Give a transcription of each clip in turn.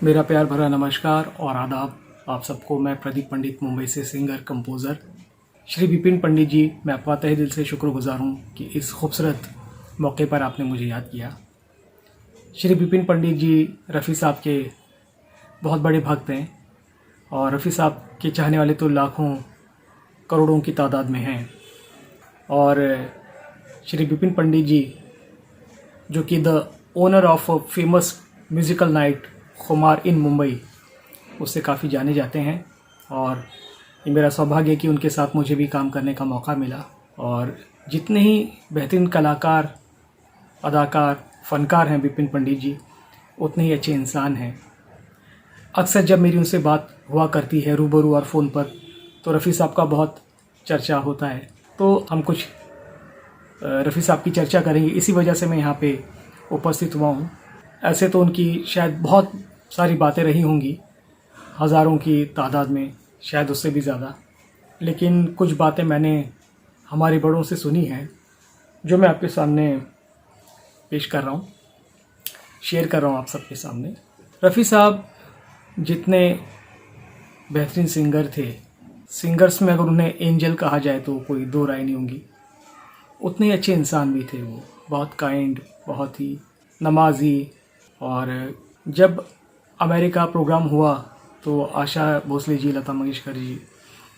मेरा प्यार भरा नमस्कार और आदाब आप सबको। मैं प्रदीप पंडित, मुंबई से सिंगर कंपोज़र। श्री विपिन पंडित जी, मैं आपका तहे दिल से शुक्रगुजार हूँ कि इस खूबसूरत मौके पर आपने मुझे याद किया। श्री विपिन पंडित जी रफ़ी साहब के बहुत बड़े भक्त हैं और रफ़ी साहब के चाहने वाले तो लाखों करोड़ों की तादाद में हैं। और श्री विपिन पंडित जी, जो कि the owner of a famous musical night खुमार इन मुंबई, उससे काफ़ी जाने जाते हैं। और ये मेरा सौभाग्य है कि उनके साथ मुझे भी काम करने का मौका मिला। और जितने ही बेहतरीन कलाकार, अदाकार, फ़नकार हैं विपिन पंडित जी, उतने ही अच्छे इंसान हैं। अक्सर जब मेरी उनसे बात हुआ करती है रूबरू और फ़ोन पर, तो रफ़ी साहब का बहुत चर्चा होता है। तो हम कुछ रफ़ी साहब की चर्चा करेंगे, इसी वजह से मैं यहाँ पे उपस्थित हुआ हूँ। ऐसे तो उनकी शायद बहुत सारी बातें रही होंगी, हज़ारों की तादाद में, शायद उससे भी ज़्यादा, लेकिन कुछ बातें मैंने हमारे बड़ों से सुनी हैं जो मैं आपके सामने पेश कर रहा हूँ, शेयर कर रहा हूँ आप सबके सामने। रफ़ी साहब जितने बेहतरीन सिंगर थे, सिंगर्स में अगर उन्हें एंजल कहा जाए तो कोई दो राय नहीं होंगी, उतने ही अच्छे इंसान भी थे वो। बहुत काइंड, बहुत ही नमाजी। और जब अमेरिका प्रोग्राम हुआ तो आशा भोसले जी, लता मंगेशकर जी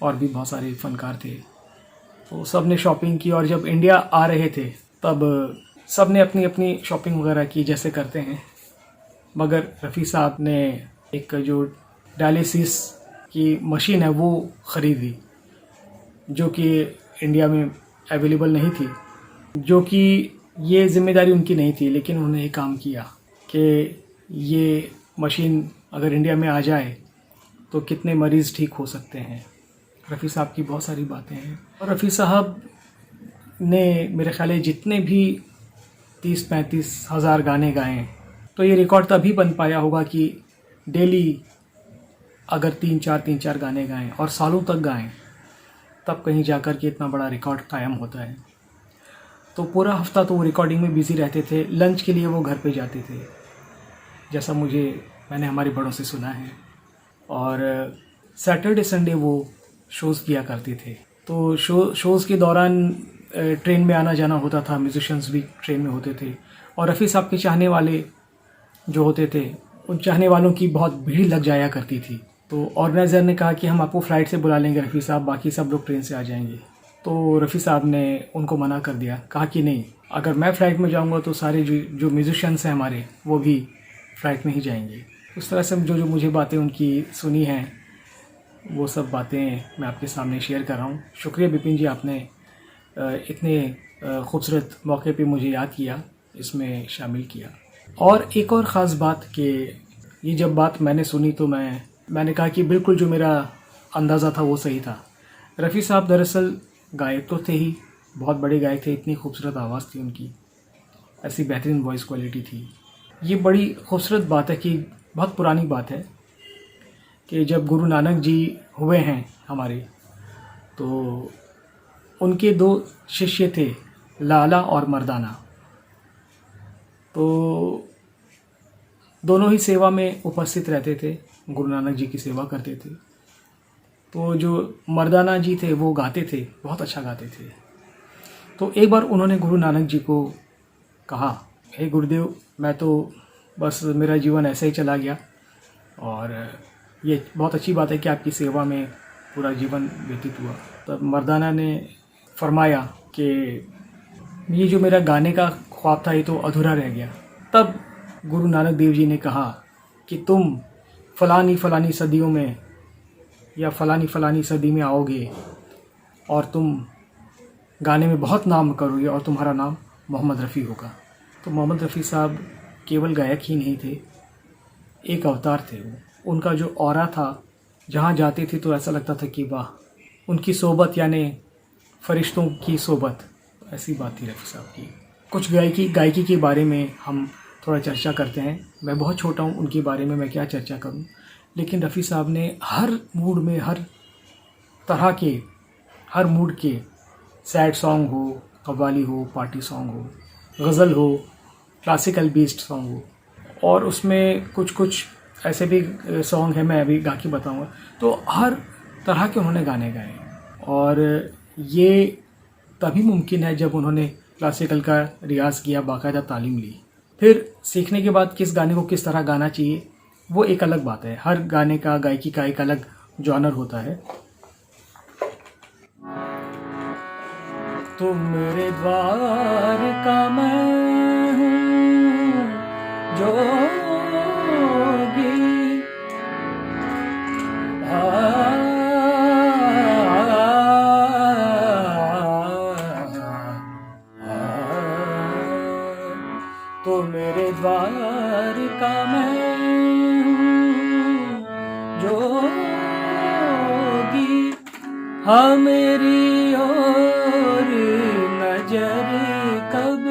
और भी बहुत सारे फ़नकार थे, तो सब ने शॉपिंग की। और जब इंडिया आ रहे थे तब सब ने अपनी अपनी शॉपिंग वगैरह की, जैसे करते हैं। मगर रफ़ी साहब ने एक जो डायलिसिस की मशीन है वो ख़रीदी, जो कि इंडिया में अवेलेबल नहीं थी। जो कि ये ज़िम्मेदारी उनकी नहीं थी, लेकिन उन्होंने ये काम किया कि ये मशीन अगर इंडिया में आ जाए तो कितने मरीज़ ठीक हो सकते हैं। रफ़ी साहब की बहुत सारी बातें हैं। और रफ़ी साहब ने मेरे ख्याल है जितने भी 30-35 हज़ार गाने गाए, तो ये रिकॉर्ड तभी बन पाया होगा कि डेली अगर 3-4 गाने गाएं और सालों तक गाएं, तब कहीं जाकर के इतना बड़ा रिकॉर्ड कायम होता है। तो पूरा हफ्ता तो वो रिकॉर्डिंग में बिज़ी रहते थे। लंच के लिए वो घर पे जाते थे, जैसा मैंने हमारे बड़ों से सुना है। और सैटरडे संडे वो शोज़ किया करते थे। तो शोज़ के दौरान ट्रेन में आना जाना होता था, म्यूजिशियंस भी ट्रेन में होते थे। और रफ़ी साहब के चाहने वाले जो होते थे, उन चाहने वालों की बहुत भीड़ लग जाया करती थी। तो ऑर्गेनाइज़र ने कहा कि हम आपको फ़्लाइट से बुला लेंगे रफ़ी साहब, बाकी सब लोग ट्रेन से आ जाएंगे। तो रफ़ी साहब ने उनको मना कर दिया, कहा कि नहीं, अगर मैं फ़्लाइट में जाऊंगा तो सारे जो म्यूजिशियंस हैं हमारे, वो भी फ़्लाइट में ही जाएंगे। उस तरह से जो मुझे बातें उनकी सुनी हैं, वो सब बातें मैं आपके सामने शेयर कर रहा हूँ। शुक्रिया विपिन जी, आपने इतने खूबसूरत मौके पे मुझे याद किया, इसमें शामिल किया। और एक और ख़ास बात कि ये जब बात मैंने सुनी तो मैंने कहा कि बिल्कुल जो मेरा अंदाज़ा था वो सही था। रफ़ी साहब दरअसल गायक तो थे ही, बहुत बड़े गायक थे, इतनी खूबसूरत आवाज़ थी उनकी, ऐसी बेहतरीन वॉइस क्वालिटी थी। ये बड़ी खूबसूरत बात है कि बहुत पुरानी बात है कि जब गुरु नानक जी हुए हैं हमारे, तो उनके 2 शिष्य थे, लाला और मर्दाना। तो दोनों ही सेवा में उपस्थित रहते थे, गुरु नानक जी की सेवा करते थे। तो जो मर्दाना जी थे वो गाते थे, बहुत अच्छा गाते थे। तो एक बार उन्होंने गुरु नानक जी को कहा, हे गुरुदेव, मैं तो बस मेरा जीवन ऐसे ही चला गया, और ये बहुत अच्छी बात है कि आपकी सेवा में पूरा जीवन व्यतीत हुआ। तब मर्दाना ने फरमाया कि ये जो मेरा गाने का ख्वाब था ये तो अधूरा रह गया। तब गुरु नानक देव जी ने कहा कि तुम फलानी सदियों में या फलानी सदी में आओगे और तुम गाने में बहुत नाम करोगे और तुम्हारा नाम मोहम्मद रफ़ी होगा। तो मोहम्मद रफ़ी साहब केवल गायक ही नहीं थे, एक अवतार थे वो। उनका जो ऑरा था, जहाँ जाते थे तो ऐसा लगता था कि वाह, उनकी सोबत यानी फरिश्तों की सोबत, ऐसी बात थी रफ़ी साहब की। कुछ गायकी के बारे में हम थोड़ा चर्चा करते हैं। मैं बहुत छोटा हूँ, उनके बारे में मैं क्या चर्चा करूँ, लेकिन रफ़ी साहब ने हर मूड में, हर तरह के, हर मूड के, सैड सॉन्ग हो, कव्वाली हो, पार्टी सॉन्ग हो, गज़ल हो, क्लासिकल बेस्ड सॉन्ग हो, और उसमें कुछ ऐसे भी सॉन्ग है, मैं अभी गा के बताऊँगा। तो हर तरह के उन्होंने गाने गाए और ये तभी मुमकिन है जब उन्होंने क्लासिकल का रियाज़ किया, बाकायदा तालीम ली। फिर सीखने के बाद किस गाने को किस तरह गाना चाहिए वो एक अलग बात है। हर गाने का, गायकी का एक अलग जॉनर होता है। तुम मेरे द्वार का मैं हूँ जोगी, तो मेरे द्वार का मैं हूँ जोगी, हाँ मेरी और नजर कब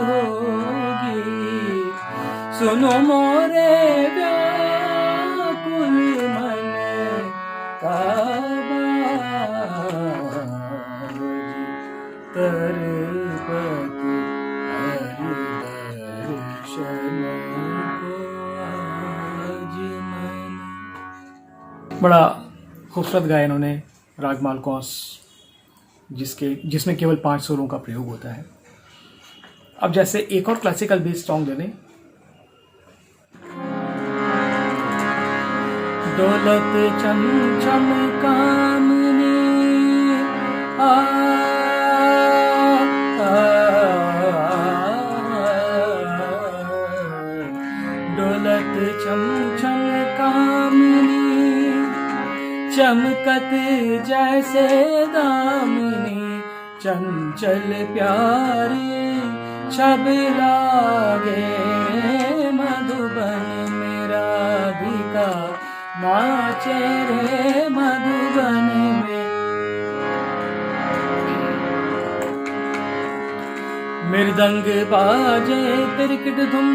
होगी, सुनो मोरे व्याकुल मन का तरपत हरि दर्शन को आज मन। बड़ा खूबसूरत गाया इन्होंने राग मालकोस, जिसमें केवल 5 सुरों का प्रयोग होता है। अब जैसे एक और क्लासिकल बेस्ड सॉन्ग देने, दौलत चम चम कामनी दौलत चम चम कामनी, चमकत जैसे दामिनी, चंचल प्यारी छब लागे मधुबन मेरा धिका, नाचे रे मधुबन में। मृदंग बाजे तिरकिट धुम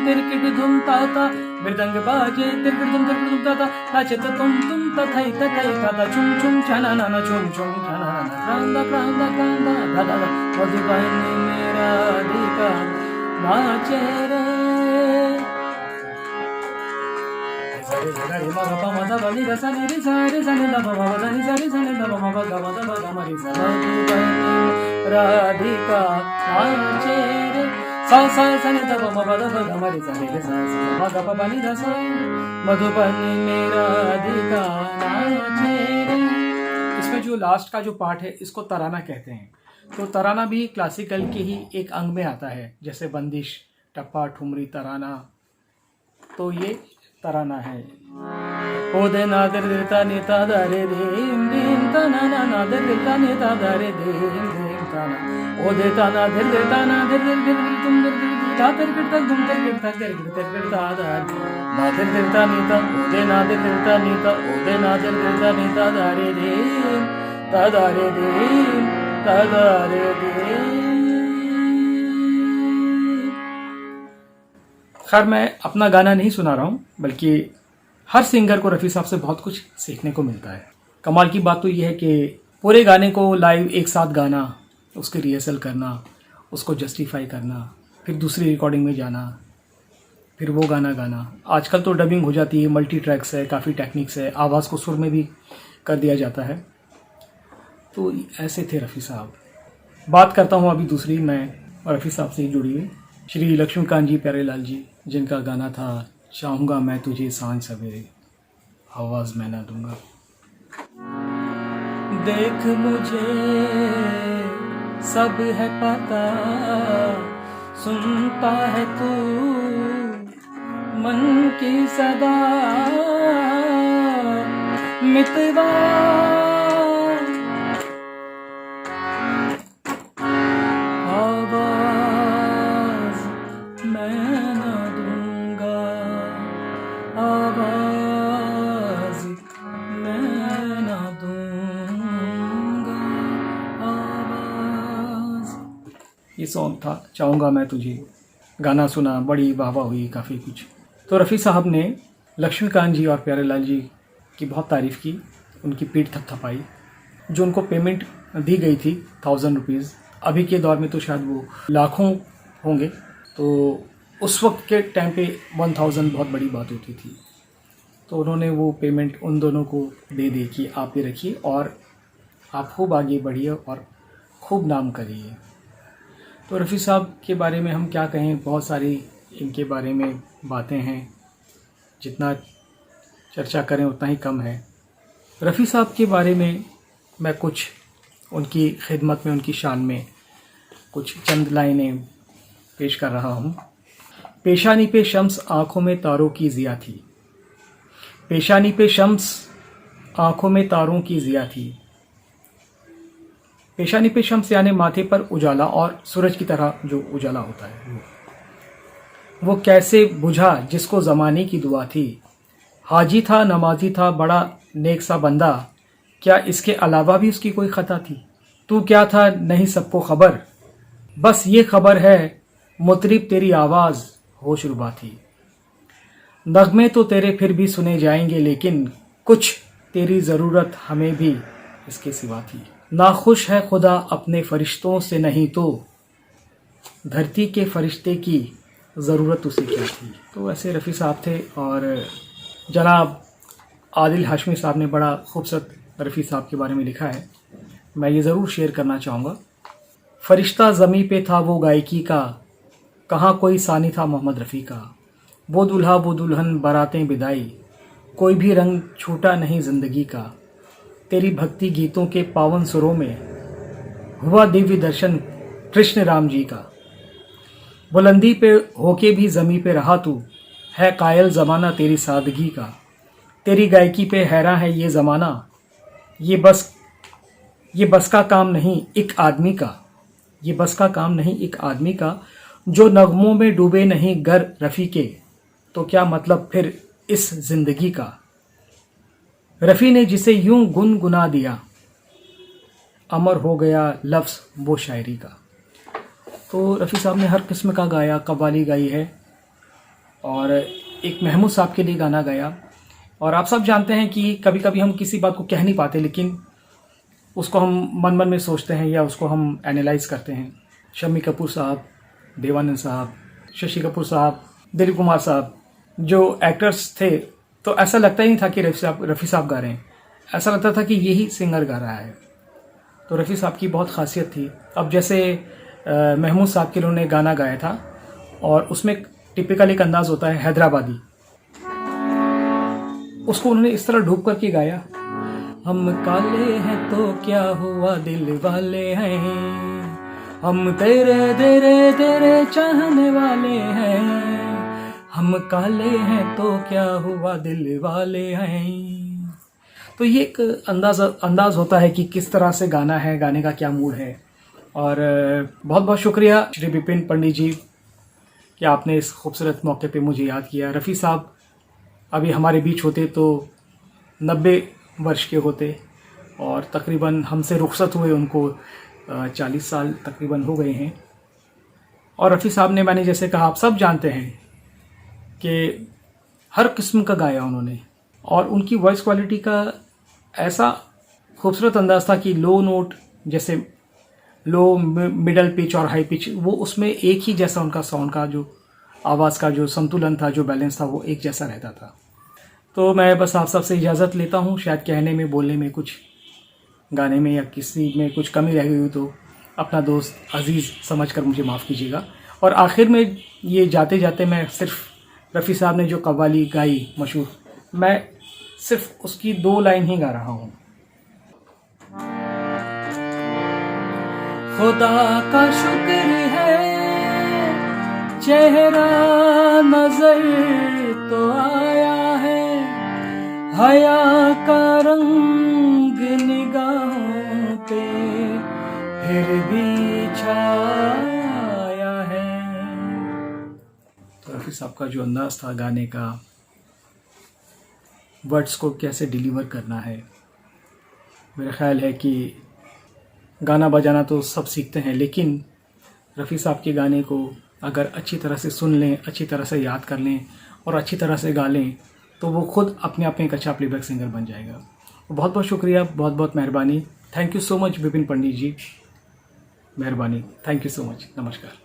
ताता, मृदंग बाजे तिरकिट धुम ताता, नाचत तुम तथै तथै ताता, छुम छुम छना ना छुम छुम छना ना, क्रांदा क्रांदा क्रांदा दादा मधुबन मेरा धिका, नाचे रे। राधिका नाचे रे, सा सा सने तब मधुबनी मेरा राधिका नाचे रे। इसमें जो लास्ट का जो पार्ट है इसको तराना कहते हैं। तो तराना भी क्लासिकल के ही एक अंग में आता है, जैसे बंदिश, टप्पा, ठुमरी, तराना। तो ये तराना है। ओ दे नादर देता नेता दारे देम देम तना ना नादर देता नेता दारे देम देम तना, ओ देता ना दिल देता ना दिल दिल दिल तुम दिल दिल तातर करता तुम तर करता कर करता दार नादर देता नेता, ओ दे नादर देता नेता, ओ दे नादर देता नेता दारे देम तादारे देम तादारे देम। खैर मैं अपना गाना नहीं सुना रहा हूँ, बल्कि हर सिंगर को रफ़ी साहब से बहुत कुछ सीखने को मिलता है। कमाल की बात तो ये है कि पूरे गाने को लाइव एक साथ गाना, उसकी रिहर्सल करना, उसको जस्टिफाई करना, फिर दूसरी रिकॉर्डिंग में जाना, फिर वो गाना गाना। आजकल तो डबिंग हो जाती है, मल्टी ट्रैक्स है, काफ़ी टेक्निक्स है, आवाज़ को सुर में भी कर दिया जाता है। तो ऐसे थे रफ़ी साहब। बात करता हूँ अभी दूसरी, मैं रफ़ी साहब से ही जुड़ी हुई श्री लक्ष्मीकांत जी प्यारेलाल जी, जिनका गाना था चाहूँगा मैं तुझे सांझ सवेरे, आवाज़ मैं ना दूंगा। देख मुझे सब है पता, सुनता है तू मन की सदा, मितवा आवाज़ मैं ना दूंगा, आवाज़ मैं ना दूंगा, आवाज़। ये सॉन्ग था चाहूँगा मैं तुझे। गाना सुना, बड़ी वाहवाह हुई, काफ़ी कुछ। तो रफ़ी साहब ने लक्ष्मीकांत जी और प्यारेलाल जी की बहुत तारीफ़ की, उनकी पीठ थपथपाई। जो उनको पेमेंट दी गई थी 1000 रुपीज़, अभी के दौर में तो शायद वो लाखों होंगे, तो उस वक्त के टाइम पे 1000 बहुत बड़ी बात होती थी। तो उन्होंने वो पेमेंट उन दोनों को दे दी कि आप ये रखिए और आप खूब आगे बढ़िए और खूब नाम करिए। तो रफ़ी साहब के बारे में हम क्या कहें, बहुत सारी इनके बारे में बातें हैं, जितना चर्चा करें उतना ही कम है। रफ़ी साहब के बारे में मैं कुछ उनकी खिदमत में, उनकी शान में कुछ चंद लाइनें पेश कर रहा हूँ। पेशानी पे शम्स आँखों में तारों की ज़िया थी, पेशानी पे शम्स आँखों में तारों की ज़िया थी। पेशानी पे शम्स यानी माथे पर उजाला और सूरज की तरह जो उजाला होता है वो कैसे बुझा जिसको ज़माने की दुआ थी। हाजी था, नमाजी था, बड़ा नेक सा बंदा, क्या इसके अलावा भी उसकी कोई ख़ता थी। तू क्या था नहीं सबको खबर, बस ये खबर है मुतरिब तेरी आवाज़ होश रुबा थी। नगमे तो तेरे फिर भी सुने जाएंगे, लेकिन कुछ तेरी ज़रूरत हमें भी इसके सिवा थी। नाखुश है खुदा अपने फरिश्तों से, नहीं तो धरती के फरिश्ते की ज़रूरत उसे क्या थी। तो ऐसे रफ़ी साहब थे। और जनाब आदिल हाशमी साहब ने बड़ा खूबसूरत रफ़ी साहब के बारे में लिखा है, मैं ये ज़रूर शेयर करना चाहूँगा। फरिश्ता ज़मी पे था वो गायकी का, कहाँ कोई सानी था मोहम्मद रफ़ी का। वो दुल्हा वो दुल्हन बारातें बिदाई, कोई भी रंग छूटा नहीं ज़िंदगी का। तेरी भक्ति गीतों के पावन सुरों में हुआ दिव्य दर्शन कृष्ण राम जी का। बुलंदी पे होके भी ज़मी पे रहा तू, है कायल ज़माना तेरी सादगी का। तेरी गायकी पे हैरान है ये ज़माना, ये बस का काम नहीं एक आदमी का, ये बस का काम नहीं एक आदमी का। जो नगमों में डूबे नहीं गर रफ़ी के, तो क्या मतलब फिर इस ज़िंदगी का। रफ़ी ने जिसे यूं गुनगुना दिया, अमर हो गया लफ्ज़ वो शायरी का। तो रफ़ी साहब ने हर किस्म का गाया, कव्वाली गाई है और एक महमूद साहब के लिए गाना गाया। और आप सब जानते हैं कि कभी कभी हम किसी बात को कह नहीं पाते, लेकिन उसको हम मन मन में सोचते हैं या उसको हम एनालाइज करते हैं। शम्मी कपूर साहब, देवानंद साहब, शशि कपूर साहब, दिलीप कुमार साहब जो एक्टर्स थे, तो ऐसा लगता ही नहीं था कि रफ़ी साहब गा रहे हैं, ऐसा लगता था कि यही सिंगर गा रहा है। तो रफ़ी साहब की बहुत खासियत थी। अब जैसे महमूद साहब के उन्होंने गाना गाया था और उसमें टिपिकल एक अंदाज़ होता है हैदराबादी, उसको उन्होंने इस तरह डूब करके गाया। हम काले हैं तो क्या हुआ दिल वाले हैं, हम तेरे तेरे तेरे चाहने वाले हैं। हम काले हैं तो क्या हुआ दिल वाले हैं। तो ये एक अंदाज़ होता है कि किस तरह से गाना है, गाने का क्या मूड है। और बहुत बहुत शुक्रिया श्री विपिन पंडित जी कि आपने इस खूबसूरत मौके पे मुझे याद किया। रफ़ी साहब अभी हमारे बीच होते तो 90 वर्ष के होते और तकरीबन हमसे रुखसत हुए उनको 40 साल तकरीबन हो गए हैं। और रफ़ी साहब ने, मैंने जैसे कहा, आप सब जानते हैं कि हर किस्म का गाया उन्होंने और उनकी वॉइस क्वालिटी का ऐसा खूबसूरत अंदाज़ था कि लो नोट, जैसे लो, मिडल पिच और हाई पिच, वो उसमें एक ही जैसा उनका साउंड का जो आवाज़ का जो संतुलन था, जो बैलेंस था, वो एक जैसा रहता था। तो मैं बस आप सबसे इजाज़त लेता हूँ। शायद कहने में, बोलने में, कुछ गाने में या किसी में कुछ कमी रह गई हो तो अपना दोस्त अज़ीज़ समझकर मुझे माफ़ कीजिएगा। और आखिर में ये जाते जाते मैं सिर्फ रफ़ी साहब ने जो कव्वाली गाई मशहूर, मैं सिर्फ उसकी 2 लाइन ही गा रहा हूँ। खुदा का शुक्र है चेहरा नजर तो आया है, हया का रंग निगाहों पे फिर भी छाया है। तो रफ़ी साहब का जो अंदाज़ था गाने का, वर्ड्स को कैसे डिलीवर करना है, मेरा ख़्याल है कि गाना बजाना तो सब सीखते हैं, लेकिन रफ़ी साहब के गाने को अगर अच्छी तरह से सुन लें, अच्छी तरह से याद कर लें और अच्छी तरह से गा लें तो वो खुद अपने आप में एक अच्छा प्लेबैक सिंगर बन जाएगा। बहुत बहुत शुक्रिया, बहुत बहुत मेहरबानी। Thank you so much Vipin Pandit ji, मेहरबानी। Thank you so much. नमस्कार।